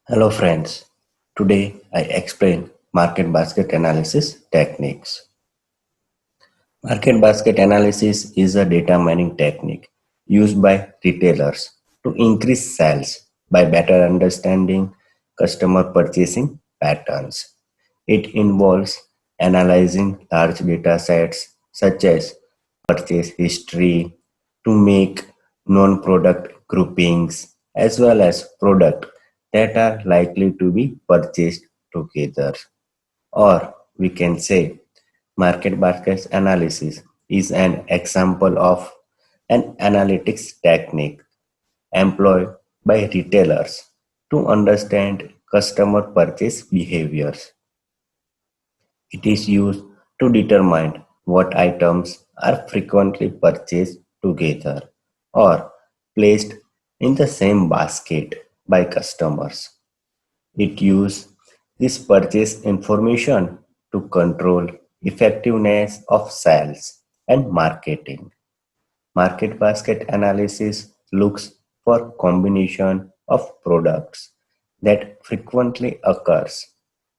Hello friends, today I explain market basket analysis techniques. Market basket analysis is a data mining technique used by retailers to increase sales by better understanding customer purchasing patterns. It involves analyzing large data sets such as purchase history to make non-product groupings as well as product that are likely to be purchased together. Or we can say market basket analysis is an example of an analytics technique employed by retailers to understand customer purchase behaviors. It is used to determine what items are frequently purchased together or placed in the same basket by customers. It uses this purchase information to control effectiveness of sales and marketing. Market basket analysis looks for combination of products that frequently occurs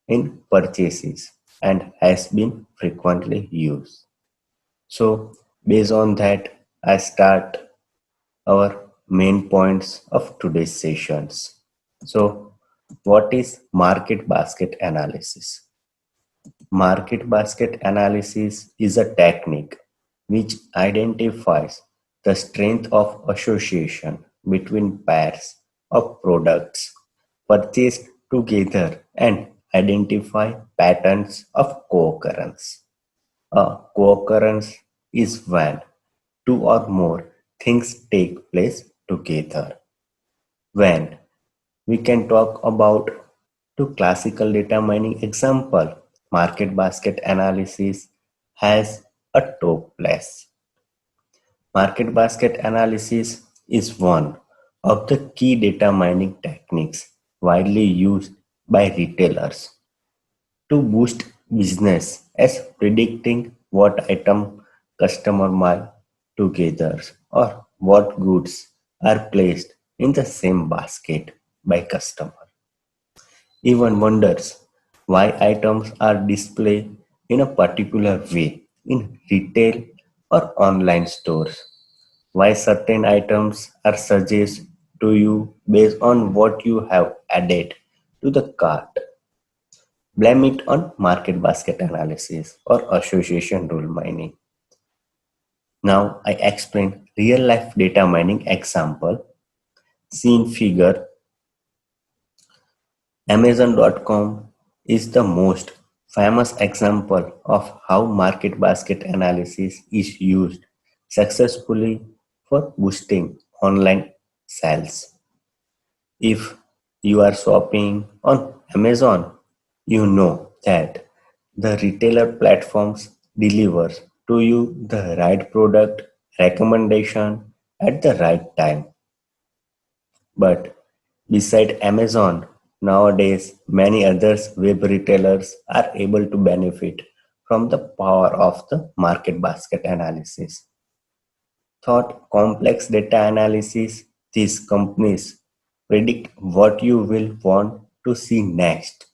in purchases and has been frequently used. So based on that, I start our main points of today's sessions. So what is market basket analysis? Market basket analysis is a technique which identifies the strength of association between pairs of products purchased together and identify patterns of co-occurrence. A co-occurrence is when two or more things take place together. When we can talk about to classical data mining example, market basket analysis has a top place. Market basket analysis is one of the key data mining techniques widely used by retailers to boost business as predicting what item customer buy together or what goods are placed in the same basket by customer. Even wonders why items are displayed in a particular way in retail or online stores, why certain items are suggested to you based on what you have added to the cart. Blame it on market basket analysis or association rule mining. Now I explain real life data mining example. Scene figure Amazon.com is the most famous example of how market basket analysis is used successfully for boosting online sales. If you are shopping on Amazon, you know that the retailer platforms delivers to you the right product recommendation at the right time. But beside Amazon, nowadays many other web retailers are able to benefit from the power of the market basket analysis. Thought complex data analysis, these companies predict what you will want to see next.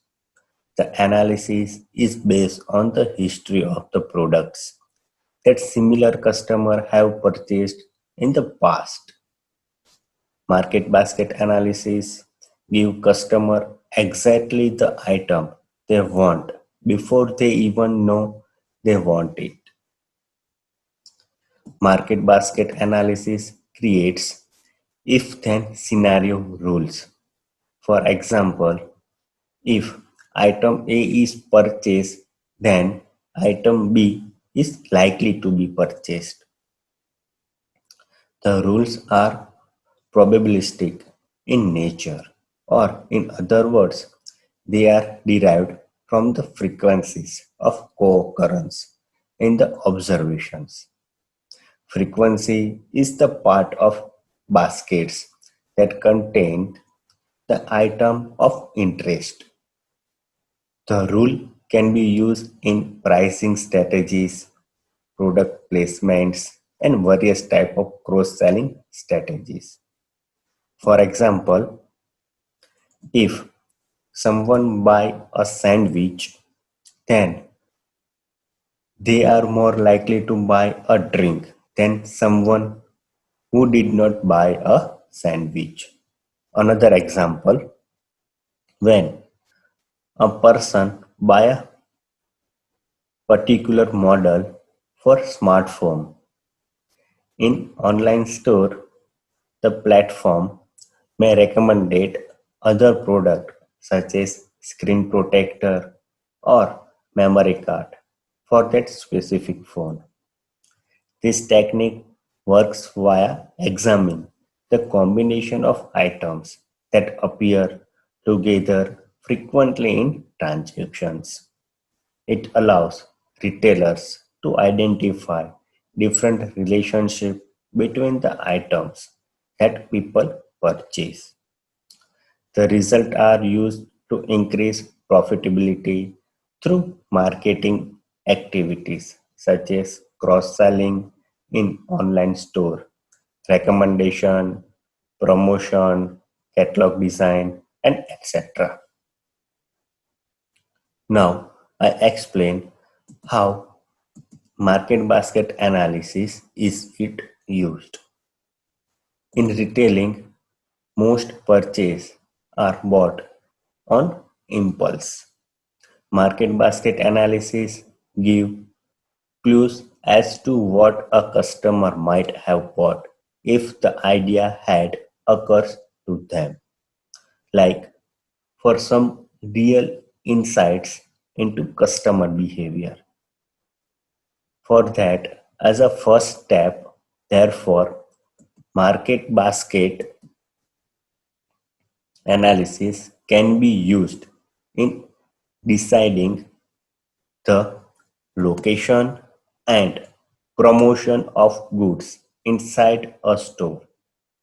The analysis is based on the history of the products that similar customer have purchased in the past. Market basket analysis give customer exactly the item they want before they even know they want it. Market basket analysis creates if-then scenario rules. For example, if item A is purchased, then item B is likely to be purchased. The rules are probabilistic in nature, or in other words, they are derived from the frequencies of co-occurrence in the observations. Frequency is the part of baskets that contain the item of interest. The rule can be used in pricing strategies, product placements, and various type of cross-selling strategies. For example, if someone buy a sandwich, then they are more likely to buy a drink than someone who did not buy a sandwich. Another example, when a person buy a particular model for smartphone in online store, the platform may recommend other product such as screen protector or memory card for that specific phone. This technique works via examining the combination of items that appear together frequently in transactions. It allows retailers to identify different relationships between the items that people purchase. The results are used to increase profitability through marketing activities such as cross-selling in online store, recommendation, promotion, catalog design, and etc. Now, I explain how market basket analysis is it used. In retailing, most purchases are bought on impulse. Market basket analysis give clues as to what a customer might have bought if the idea had occurred to them, like for some real insights into customer behavior. For that, as a first step, therefore, market basket analysis can be used in deciding the location and promotion of goods inside a store.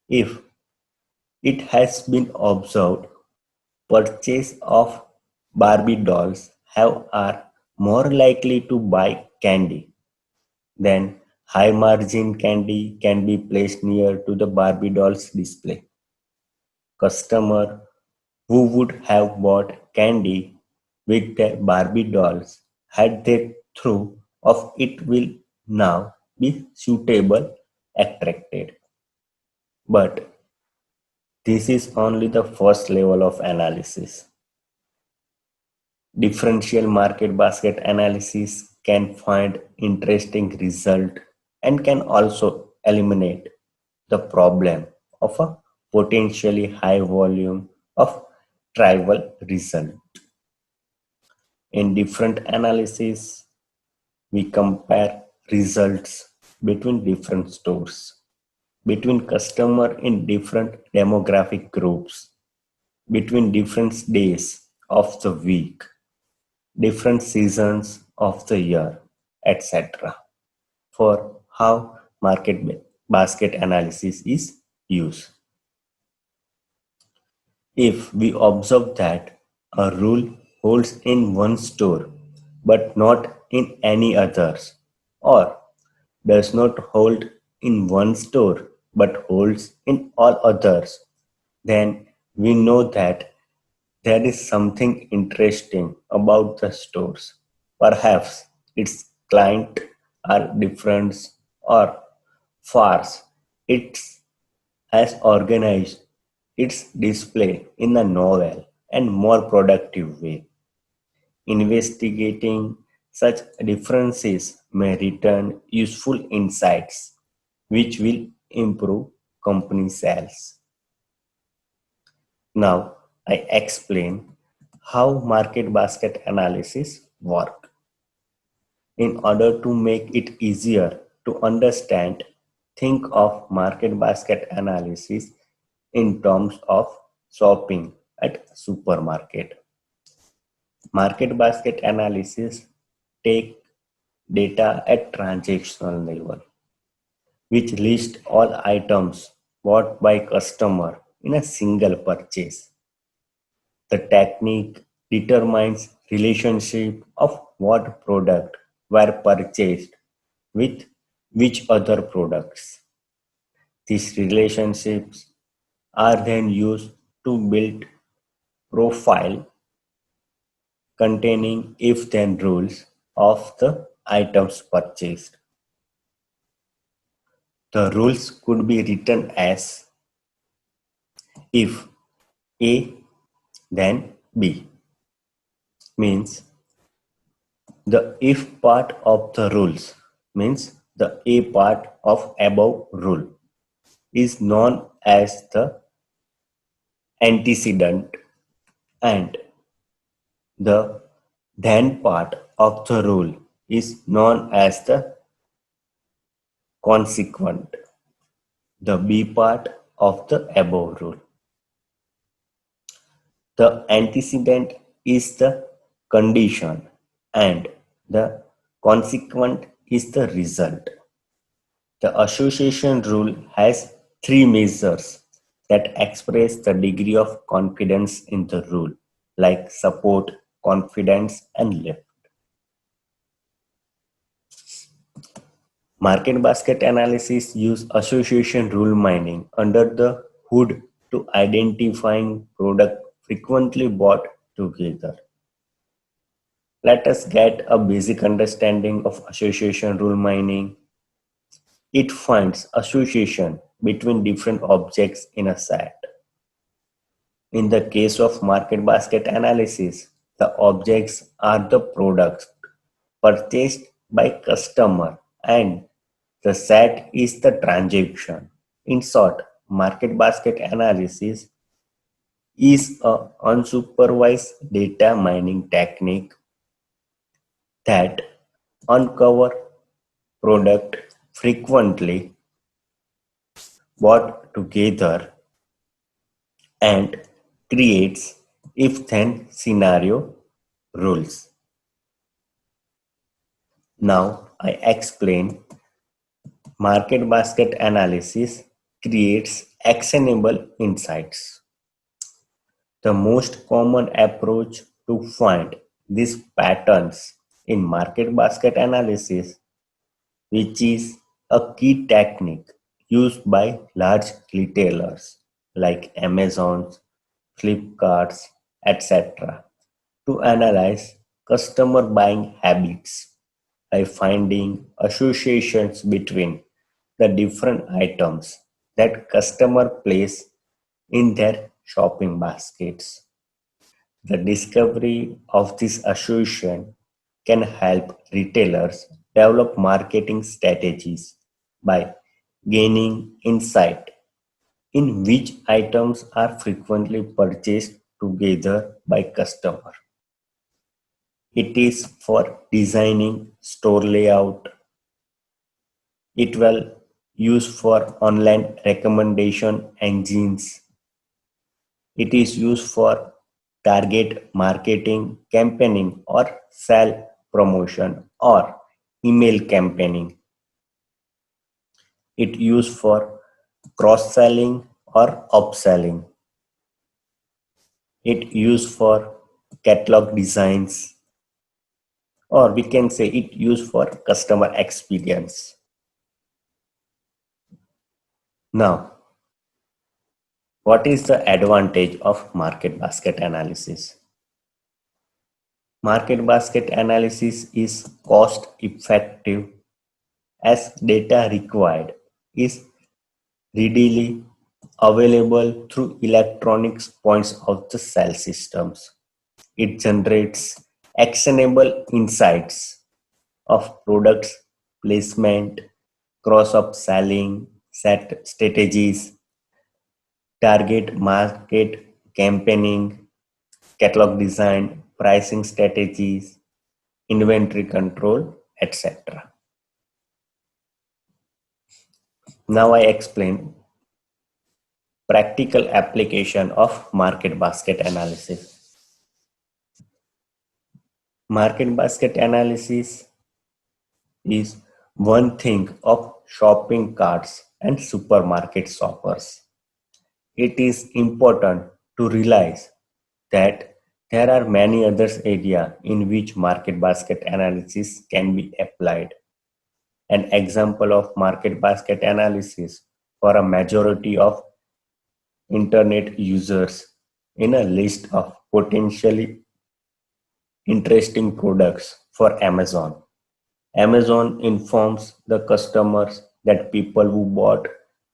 If it has been observed, purchase of Barbie dolls have are more likely to buy candy. Then high margin candy can be placed near to the Barbie dolls display. Customer who would have bought candy with the Barbie dolls had their through of it will now be suitable attracted. But this is only the first level of analysis. Differential market basket analysis can find interesting result and can also eliminate the problem of a potentially high volume of trivial result. In different analysis, we compare results between different stores, between customer in different demographic groups, between different days of the week, different seasons of the year, etc. for how basket analysis is used. If we observe that a rule holds in one store but not in any others, or does not hold in one store but holds in all others, then we know that there is something interesting about the stores. Perhaps its client are different or farce. It has organized its display in a novel and more productive way. Investigating such differences may return useful insights which will improve company sales. Now, I explain how market basket analysis work. In order to make it easier to understand, think of market basket analysis in terms of shopping at supermarket. Market basket analysis take data at transactional level, which list all items bought by customer in a single purchase. The technique determines relationship of what product were purchased with which other products. These relationships are then used to build profile containing if-then rules of the items purchased. The rules could be written as if A then B, means the if part of the rules, means the A part of above rule, is known as the antecedent, and the then part of the rule is known as the consequent, the B part of the above rule. The antecedent is the condition and the consequent is the result. The association rule has three measures that express the degree of confidence in the rule, like support, confidence, and lift. Market basket analysis use association rule mining under the hood to identifying product frequently bought together. Let us get a basic understanding of association rule mining. It finds association between different objects in a set. In the case of market basket analysis, the objects are the products purchased by customer and the set is the transaction. In short, market basket analysis is a unsupervised data mining technique that uncover product frequently bought together and creates if-then scenario rules. Now I explain market basket analysis creates actionable insights. The most common approach to find these patterns in market basket analysis, which is a key technique used by large retailers like Amazon, Flipkarts, etc., to analyze customer buying habits by finding associations between the different items that customer place in their shopping baskets. The discovery of this association can help retailers develop marketing strategies by gaining insight in which items are frequently purchased together by customer. It is for designing store layout. It will use for online recommendation engines. It is used for target marketing campaigning or sell promotion or email campaigning. It used for cross-selling or upselling. It used for catalog designs, or we can say it used for customer experience. Now, what is the advantage of market basket analysis? Market basket analysis is cost effective as data required is readily available through electronics points of the sale systems. It generates actionable insights of products placement, cross-upselling strategies, target market campaigning, catalog design, pricing strategies, inventory control, etc. Now I explain practical application of market basket analysis. Market basket analysis is one thing of shopping carts and supermarket shoppers. It is important to realize that there are many other areas in which market basket analysis can be applied. An example of market basket analysis for a majority of internet users in a list of potentially interesting products for Amazon. Amazon informs the customers that people who bought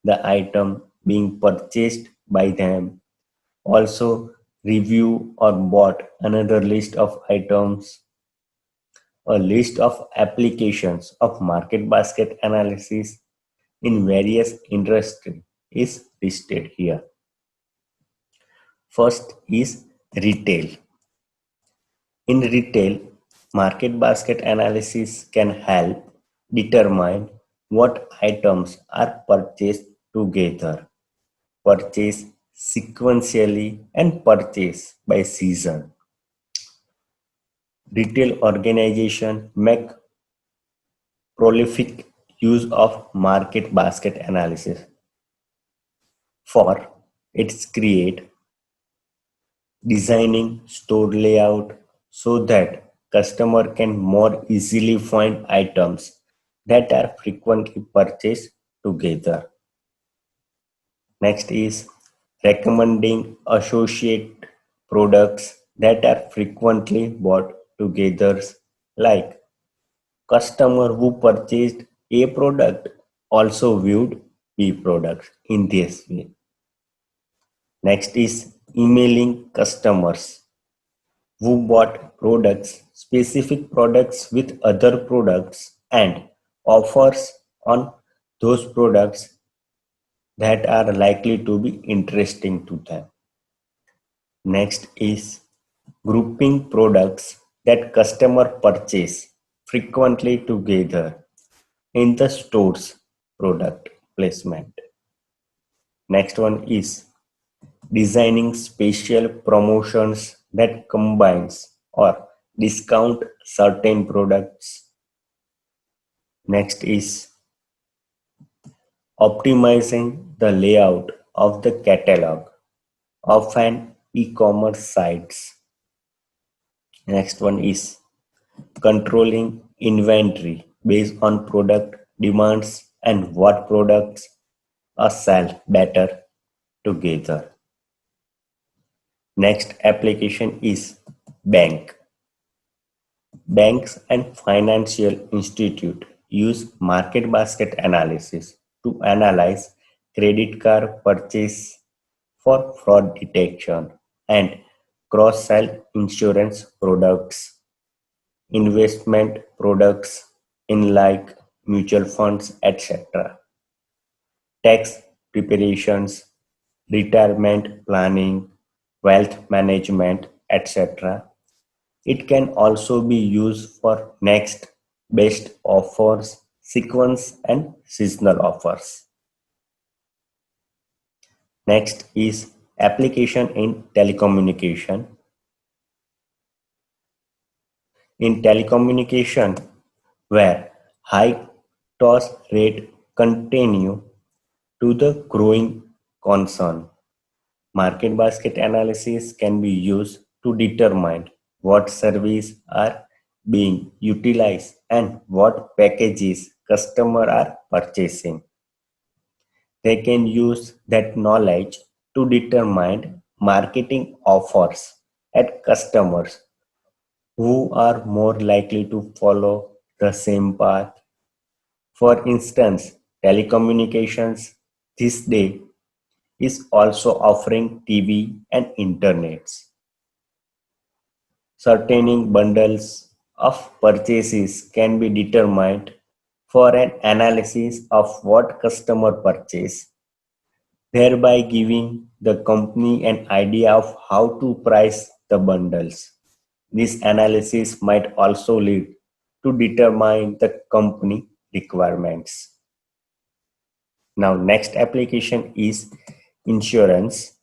the item being purchased by them also review or bought another list of items. A list of applications of market basket analysis in various industries is listed here. First is retail. In retail, market basket analysis can help determine what items are purchased together, purchased sequentially, and purchased by season. Retail organizations make prolific use of market basket analysis for its create designing store layout so that customer can more easily find items that are frequently purchased together. Next is recommending associate products that are frequently bought together, like customer who purchased A product also viewed B products in this way. Next is emailing customers who bought products, specific products with other products and offers on those products that are likely to be interesting to them. Next is grouping products that customer purchase frequently together in the store's product placement. Next one is designing special promotions that combines or discount certain products. Next is optimizing the layout of the catalog of an e-commerce sites. Next one is controlling inventory based on product demands and what products are sell better together. Next application is bank. Banks and financial institute use market basket analysis to analyze credit card purchase for fraud detection and cross-sell insurance products, investment products in like mutual funds, etc. Tax preparations, retirement planning, wealth management, etc. It can also be used for next best offers, sequence, and seasonal offers. Next is application in telecommunication. In telecommunication, where high toss rate continue to the growing concern, market basket analysis can be used to determine what services are being utilized and what packages customers are purchasing. They can use that knowledge to determine marketing offers at customers who are more likely to follow the same path. For instance, telecommunications this day is also offering TV and internets. Certain bundles of purchases can be determined for an analysis of what customer purchase, thereby giving the company an idea of how to price the bundles. This analysis might also lead to determine the company requirements. Now, next application is insurance.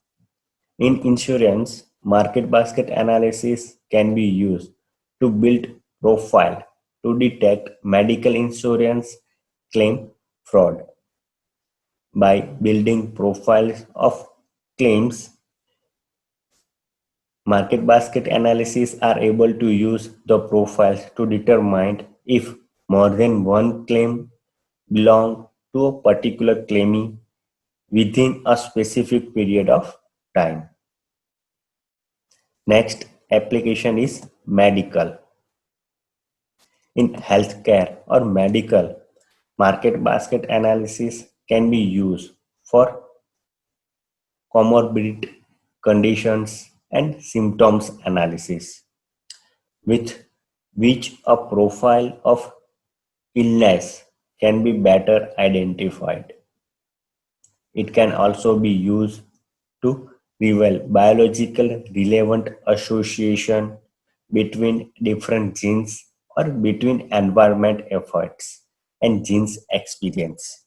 In insurance, market basket analysis can be used to build profile to detect medical insurance claim fraud. By building profiles of claims, market basket analysis are able to use the profiles to determine if more than one claim belong to a particular claimee within a specific period of time. Next application is medical. In healthcare or medical, market basket analysis can be used for comorbid conditions and symptoms analysis, with which a profile of illness can be better identified. It can also be used to reveal biological relevant association between different genes or between environment efforts and genes experience.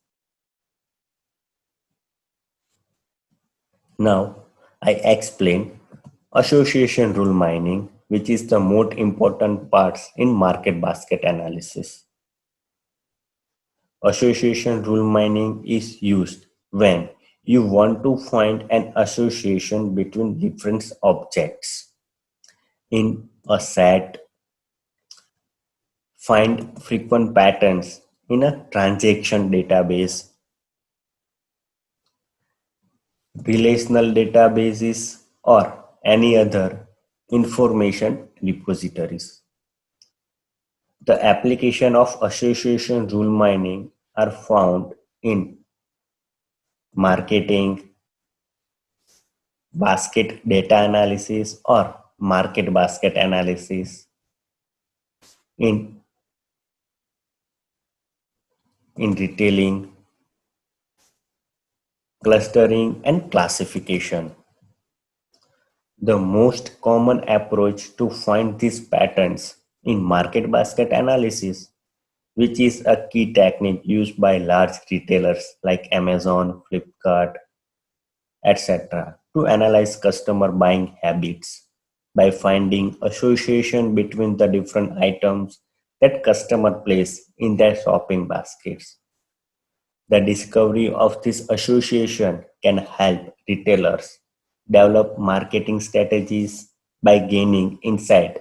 Now, I explain association rule mining, which is the most important parts in market basket analysis. Association rule mining is used when you want to find an association between different objects in a set, find frequent patterns in a transaction database, relational databases, or any other information repositories. The application of association rule mining are found in marketing, basket data analysis, or market basket analysis, in, in retailing, clustering, and classification. The most common approach to find these patterns in market basket analysis, which is a key technique used by large retailers like Amazon, Flipkart, etc., to analyze customer buying habits by finding association between the different items that customer place in their shopping baskets. The discovery of this association can help retailers develop marketing strategies by gaining insight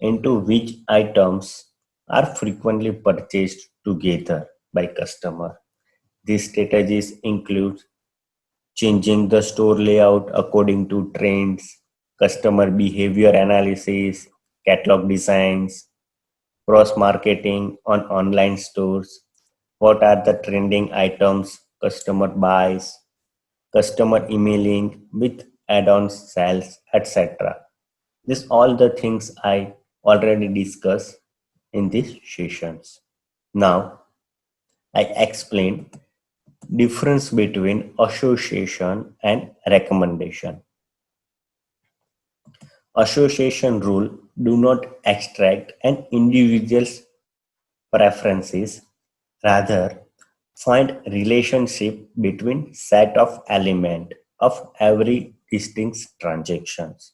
into which items are frequently purchased together by customer. These strategies include changing the store layout according to trends, customer behavior analysis, catalog designs, cross marketing on online stores, what are the trending items customer buys, customer emailing with add-on sales, etc. This all the things I already discussed in these sessions. Now I explain difference between association and recommendation. Association rule do not extract an individual's preferences, rather find relationship between set of element of every distinct transactions.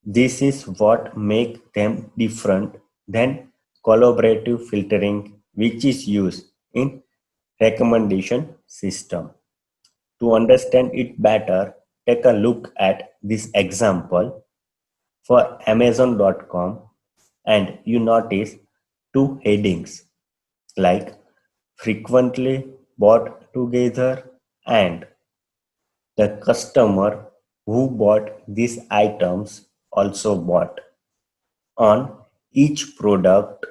This is what makes them different than collaborative filtering, which is used in recommendation system. To understand it better, take a look at this example for Amazon.com and you notice two headings like frequently bought together and the customer who bought these items also bought. On each product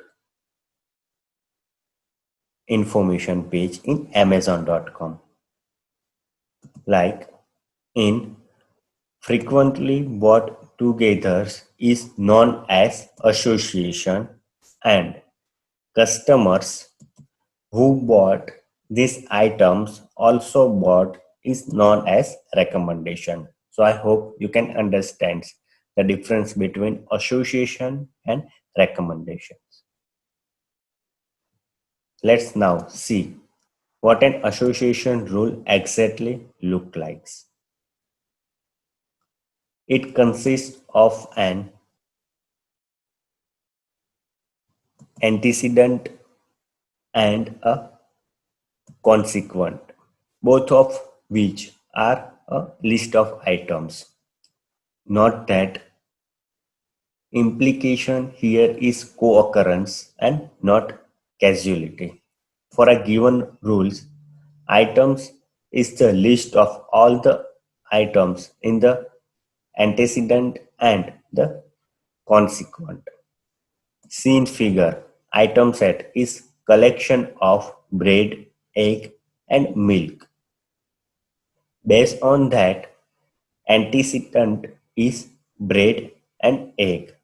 information page in Amazon.com. Like in frequently bought together is known as association and customers who bought these items also bought is known as recommendation. So I hope you can understand the difference between association and recommendation. Let's now see what an association rule exactly looks like. It consists of an antecedent and a consequent, both of which are a list of items. Note that implication here is co-occurrence and not causality. For a given rules, items is the list of all the items in the antecedent and the consequent. Seen figure, item set is collection of bread, egg and milk. Based on that, antecedent is bread and egg.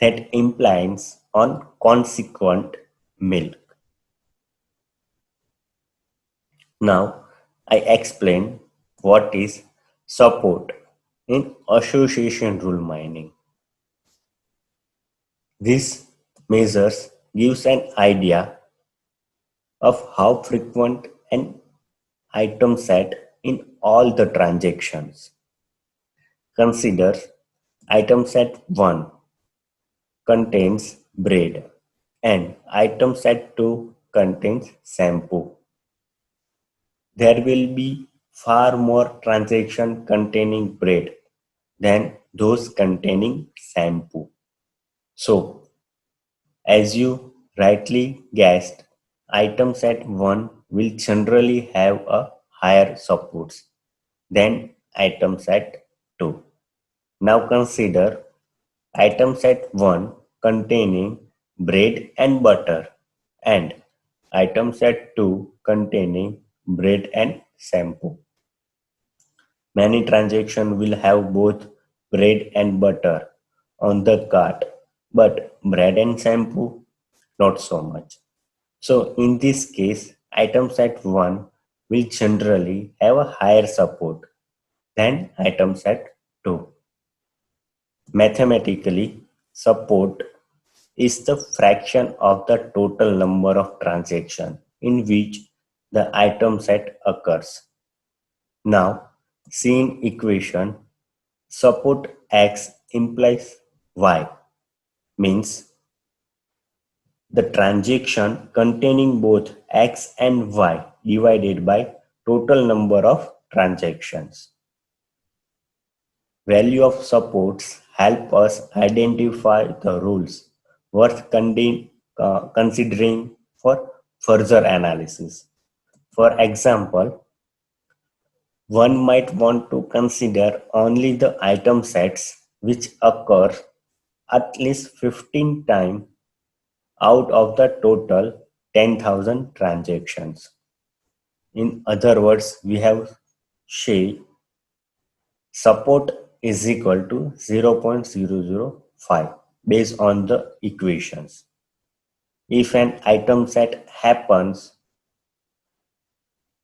That implies on consequent milk. Now I explain what is support in association rule mining. This measures gives an idea of how frequent an item set in all the transactions. Consider item set 1 contains bread and item set 2 contains shampoo. There will be far more transactions containing bread than those containing shampoo. So, as you rightly guessed, item set 1 will generally have a higher supports than item set 2. Now consider item set 1 containing bread and butter and item set 2 containing bread and shampoo. Many transactions will have both bread and butter on the cart, but bread and shampoo not so much. So in this case, item set 1 will generally have a higher support than item set 2. Mathematically, support is the fraction of the total number of transactions in which the item set occurs. Now, seen equation, support X implies Y means the transaction containing both X and Y divided by total number of transactions. Value of supports help us identify the rules worth considering for further analysis. For example, one might want to consider only the item sets which occur at least 15 times out of the total 10,000 transactions. In other words, we have say support is equal to 0.005 based on the equations. If an item set happens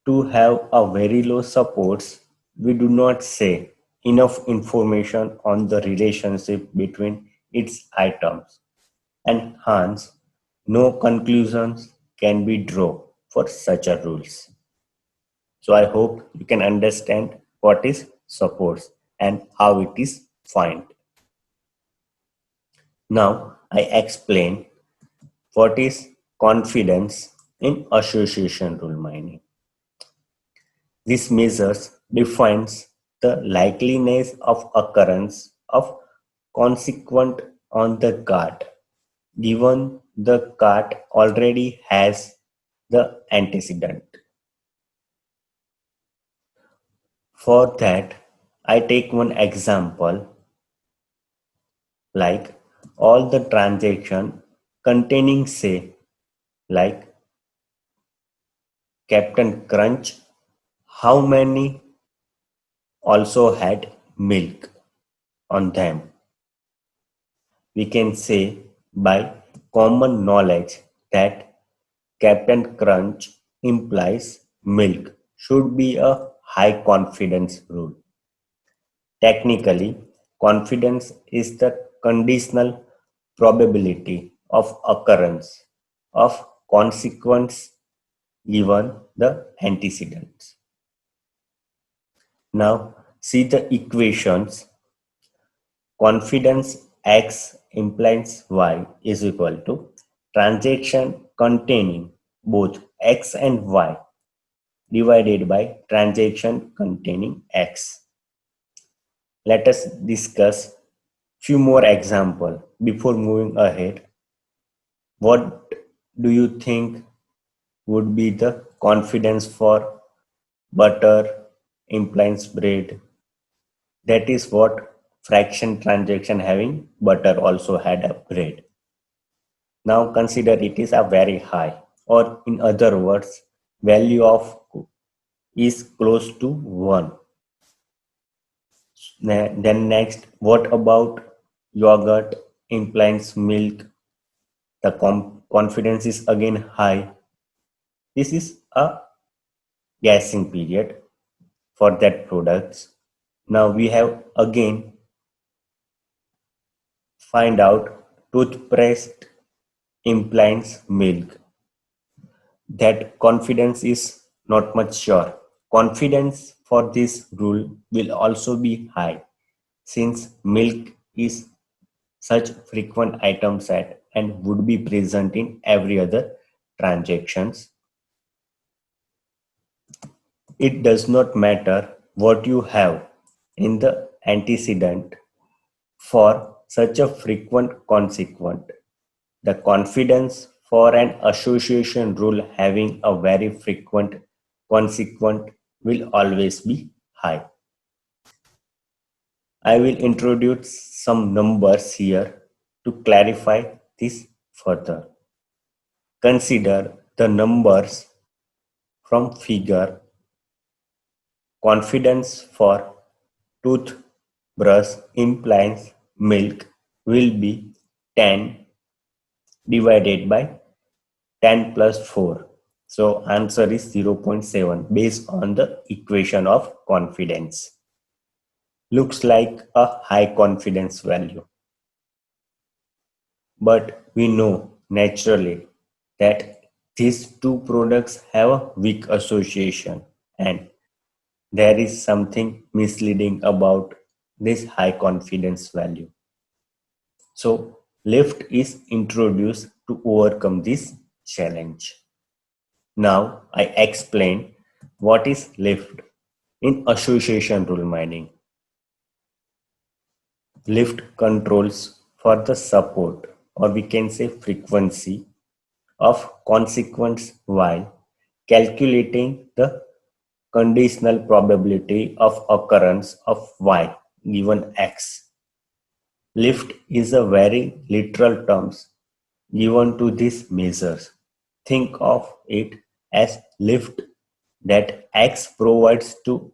to have a very low supports, we do not say enough information on the relationship between its items, and hence no conclusions can be drawn for such a rules. So I hope you can understand what is supports and how it is found. Now I explain what is confidence in association rule mining. This measures defines the likeliness of occurrence of consequent on the card, given the card already has the antecedent. For that, I take one example like all the transaction containing say like Captain Crunch, how many also had milk on them. We can say by common knowledge that Captain Crunch implies milk should be a high confidence rule. Technically, confidence is the conditional probability of occurrence of consequence given the antecedents. Now, see the equations. Confidence X implies Y is equal to transaction containing both X and Y divided by transaction containing X. Let us discuss few more example before moving ahead. What do you think would be the confidence for butter implies bread? That is what fraction transaction having butter also had a bread. Now consider it is a very high, or in other words, value of is close to 1. Then next, what about yogurt implies milk? The confidence is again high. This is a guessing period for that products. Now we have again find out toothpaste implies milk. That confidence is not much sure. Confidence for this rule will also be high since milk is such frequent item set and would be present in every other transactions. It does not matter what you have in the antecedent for such a frequent consequent. The confidence for an association rule having a very frequent consequent will always be high. I will introduce some numbers here to clarify this further. Consider the numbers from figure. Confidence for toothbrush implies milk will be 10 divided by 10 plus 4. So answer is 0.7 based on the equation of confidence. Looks like a high confidence value. But we know naturally that these two products have a weak association and there is something misleading about this high confidence value. So lift is introduced to overcome this challenge. Now I explain what is lift in association rule mining. Lift controls for the support or we can say frequency of consequence while calculating the conditional probability of occurrence of y given x. Lift is a very literal terms given to these measures. Think of it as lift that x provides to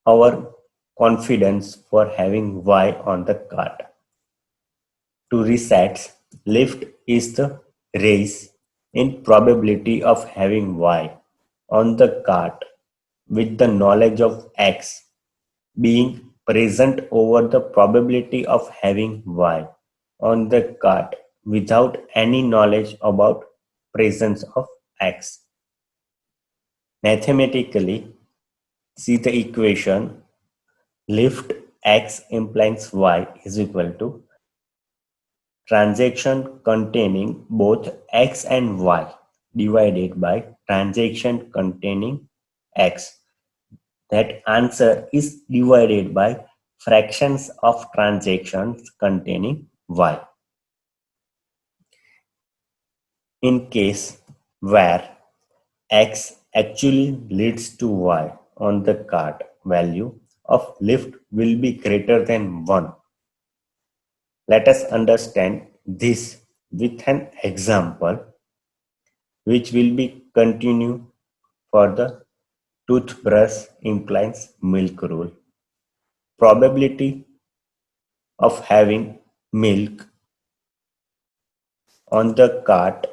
our confidence for having y on the card. To reset, lift is the raise in probability of having y on the card with the knowledge of x being present over the probability of having y on the card without any knowledge about presence of x. Mathematically, see the equation lift x implies y is equal to transaction containing both x and y divided by transaction containing x. That answer is divided by fractions of transactions containing y. In case where x actually leads to y on the card, value of lift will be greater than 1. Let us understand this with an example which will be continue for the toothbrush implies milk rule. Probability of having milk on the cart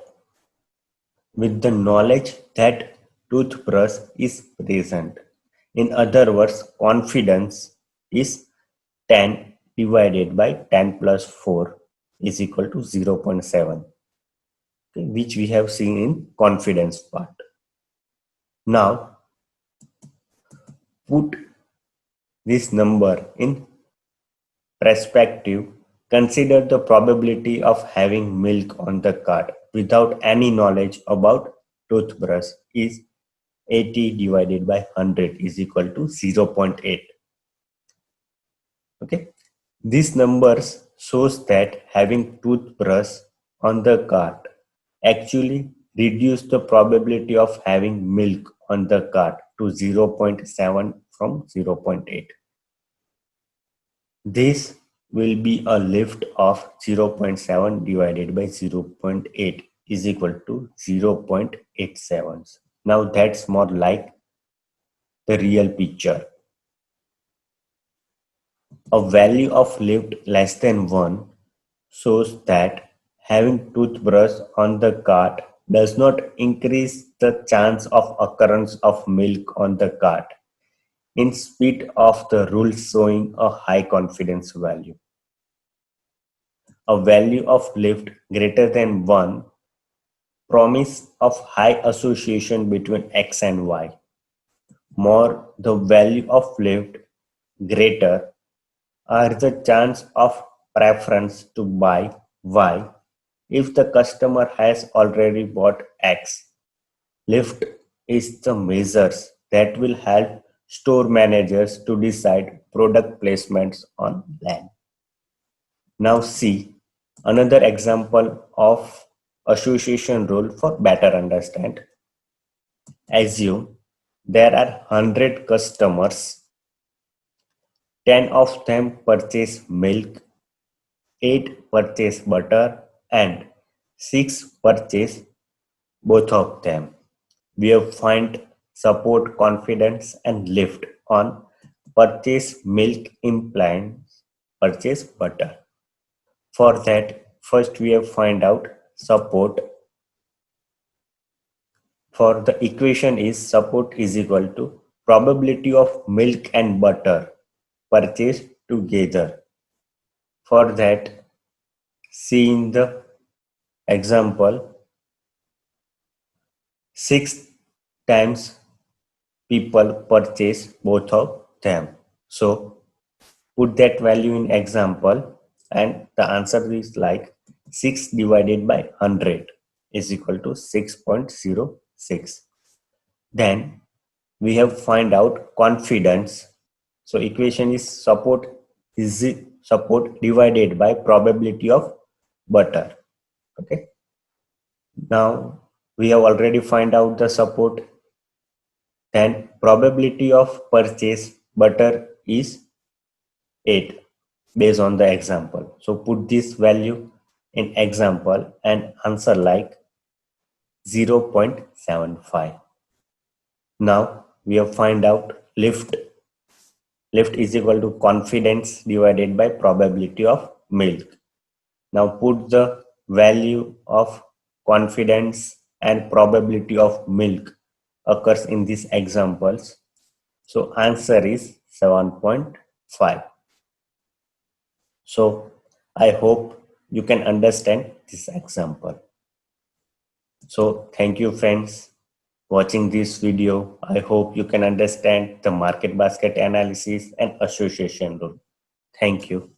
with the knowledge that toothbrush is present. In other words, confidence is 10 divided by 10 plus 4 is equal to 0.7, okay, which we have seen in confidence part. Now, put this number in perspective. Consider the probability of having milk on the card without any knowledge about toothbrush is 80 divided by 100 is equal to 0.8. Okay, these numbers shows that having toothbrush on the card actually reduce the probability of having milk on the card to 0.7 from 0.8. This will be a lift of 0.7 divided by 0.8 is equal to 0.87. Now that's more like the real picture. A value of lift less than 1 shows that having toothbrush on the cart does not increase the chance of occurrence of milk on the cart, in spite of the rule showing a high confidence value. A value of lift greater than 1 promise of high association between x and y. More the value of lift greater are the chance of preference to buy y if the customer has already bought x. Lift is the measures that will help store managers to decide product placements on land. Now see another example of association rule for better understand. Assume there are 100 customers, 10 of them purchase milk, 8 purchase butter, and 6 purchase both of them. We have find support confidence and lift on purchase milk implies purchase butter. For that, first we have find out support. For the equation is support is equal to probability of milk and butter purchased together. For that, see in the example, 6 times people purchase both of them. So put that value in example and the answer is like 6 divided by 100 is equal to 6.06. Then we have find out confidence. So equation is support divided by probability of butter. Okay. Now we have already find out the support. Then probability of purchase butter is 8 based on the example. So put this value in example and answer like 0.75. Now we have find out lift. Lift is equal to confidence divided by probability of milk. Now put the value of confidence and probability of milk occurs in these examples. So answer is 7.5. So I hope you can understand this example. So thank you friends watching this video. I hope you can understand the market basket analysis and association rule. Thank you.